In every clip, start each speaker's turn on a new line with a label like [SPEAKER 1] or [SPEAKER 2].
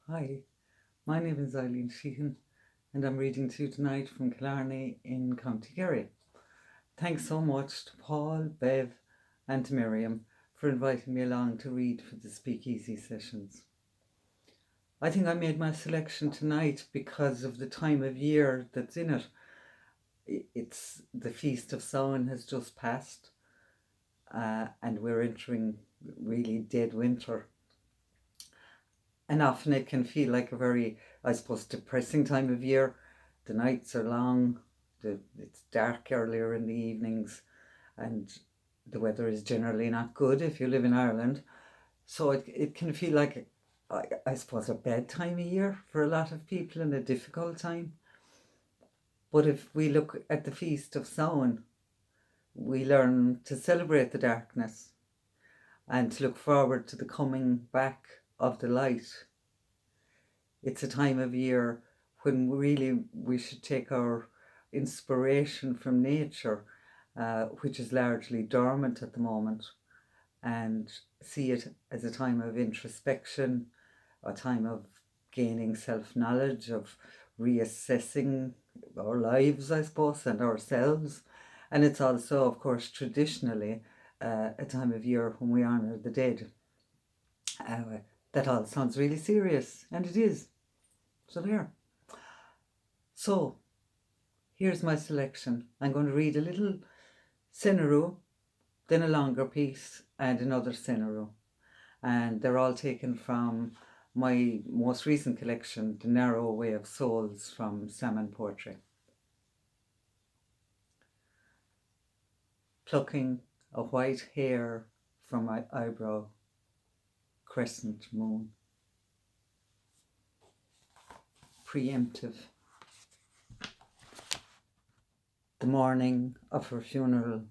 [SPEAKER 1] Hi, my name is Eileen Sheehan and I'm reading to you tonight from Killarney in County Kerry. Thanks so much to Paul, Bev and to Miriam for inviting me along to read for the Speakeasy sessions. I think I made my selection tonight because of the time of year that's in it. It's the Feast of Samhain has just passed and we're entering really dead winter. And often it can feel like a very, I suppose, depressing time of year. The nights are long, it's dark earlier in the evenings, and the weather is generally not good if you live in Ireland. So it can feel like, I suppose, a bad time of year for a lot of people and a difficult time. But if we look at the Feast of Samhain, we learn to celebrate the darkness and to look forward to the coming back of the light. It's a time of year when really we should take our inspiration from nature, which is largely dormant at the moment, and see it as a time of introspection, a time of gaining self-knowledge, of reassessing our lives, I suppose, and ourselves. And it's also, of course, traditionally a time of year when we honour the dead. That all sounds really serious, and it is. So there. So here's my selection. I'm going to read a little scenario, then a longer piece, and another scenario. And they're all taken from my most recent collection, The Narrow Way of Souls, from Salmon Poetry. Plucking a white hair from my eyebrow, crescent moon. Preemptive. The morning of her funeral.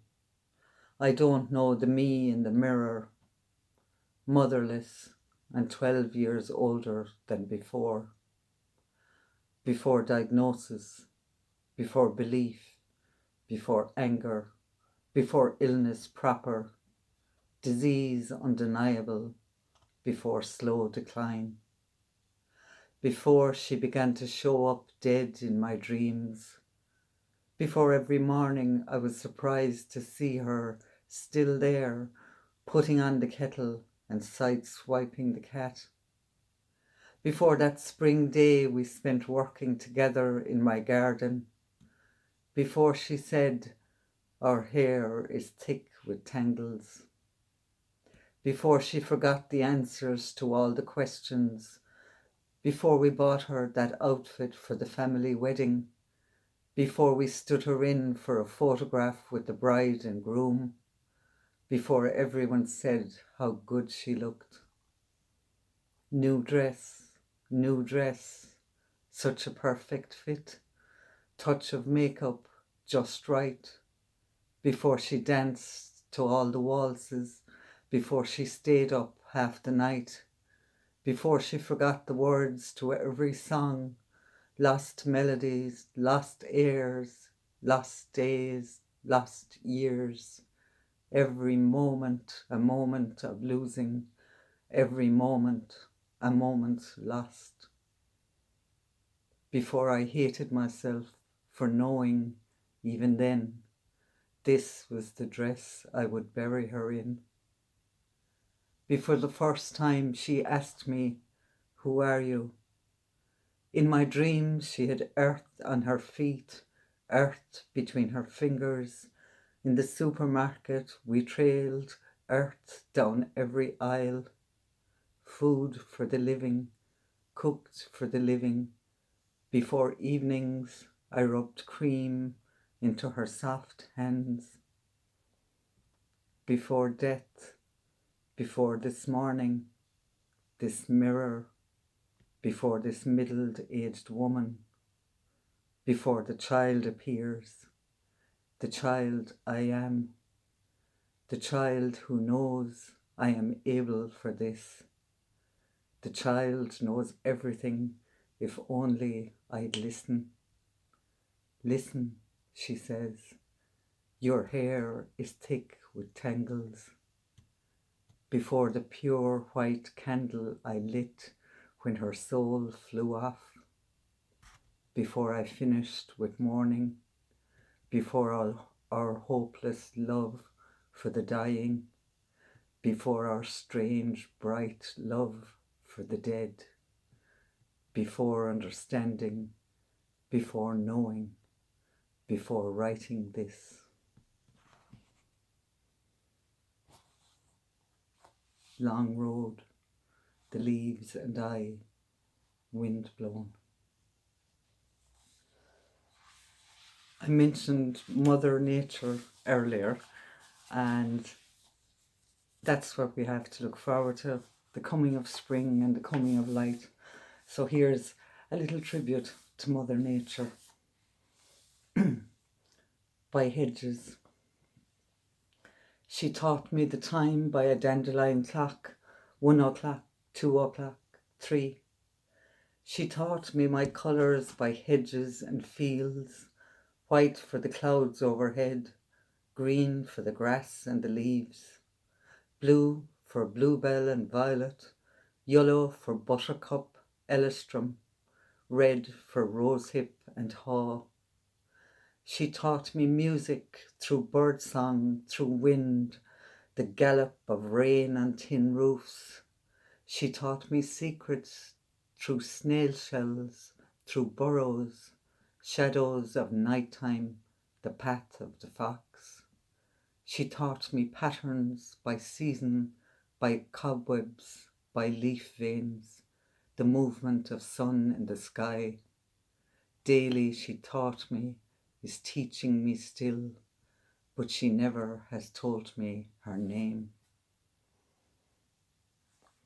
[SPEAKER 1] I don't know the me in the mirror, motherless and 12 years older than before. Before diagnosis, before belief, before anger, before illness proper, disease undeniable, before slow decline. Before she began to show up dead in my dreams. Before every morning I was surprised to see her still there, putting on the kettle and side-swiping the cat. Before that spring day we spent working together in my garden. Before she said, our hair is thick with tangles. Before she forgot the answers to all the questions. Before we bought her that outfit for the family wedding. Before we stood her in for a photograph with the bride and groom. Before everyone said how good she looked. New dress, such a perfect fit. Touch of makeup, just right. Before she danced to all the waltzes. Before she stayed up half the night. Before she forgot the words to every song. Lost melodies, lost airs, lost days, lost years. Every moment, a moment of losing. Every moment, a moment lost. Before I hated myself for knowing, even then, this was the dress I would bury her in. Before the first time she asked me, who are you? In my dreams she had earth on her feet, earth between her fingers. In the supermarket we trailed earth down every aisle. Food for the living, cooked for the living. Before evenings I rubbed cream into her soft hands. Before death, before this morning, this mirror, before this middle-aged woman, before the child appears, the child I am, the child who knows I am able for this. The child knows everything if only I'd listen. Listen, she says, your hair is thick with tangles. Before the pure white candle I lit when her soul flew off, before I finished with mourning, before all our hopeless love for the dying, before our strange bright love for the dead, before understanding, before knowing, before writing this. Long road, the leaves and I, wind blown. I mentioned Mother Nature earlier, and that's what we have to look forward to, the coming of spring and the coming of light. So here's a little tribute to Mother Nature by Hedges. She taught me the time by a dandelion clock, 1 o'clock, 2 o'clock, 3. She taught me my colours by hedges and fields, white for the clouds overhead, green for the grass and the leaves, blue for bluebell and violet, yellow for buttercup, elistrum, red for rosehip and haw. She taught me music through birdsong, through wind, the gallop of rain on tin roofs. She taught me secrets through snail shells, through burrows, shadows of nighttime, the path of the fox. She taught me patterns by season, by cobwebs, by leaf veins, the movement of sun in the sky. Daily she taught me, is teaching me still, but she never has told me her name.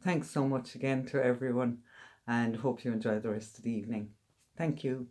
[SPEAKER 1] Thanks so much again to everyone, and hope you enjoy the rest of the evening. Thank you.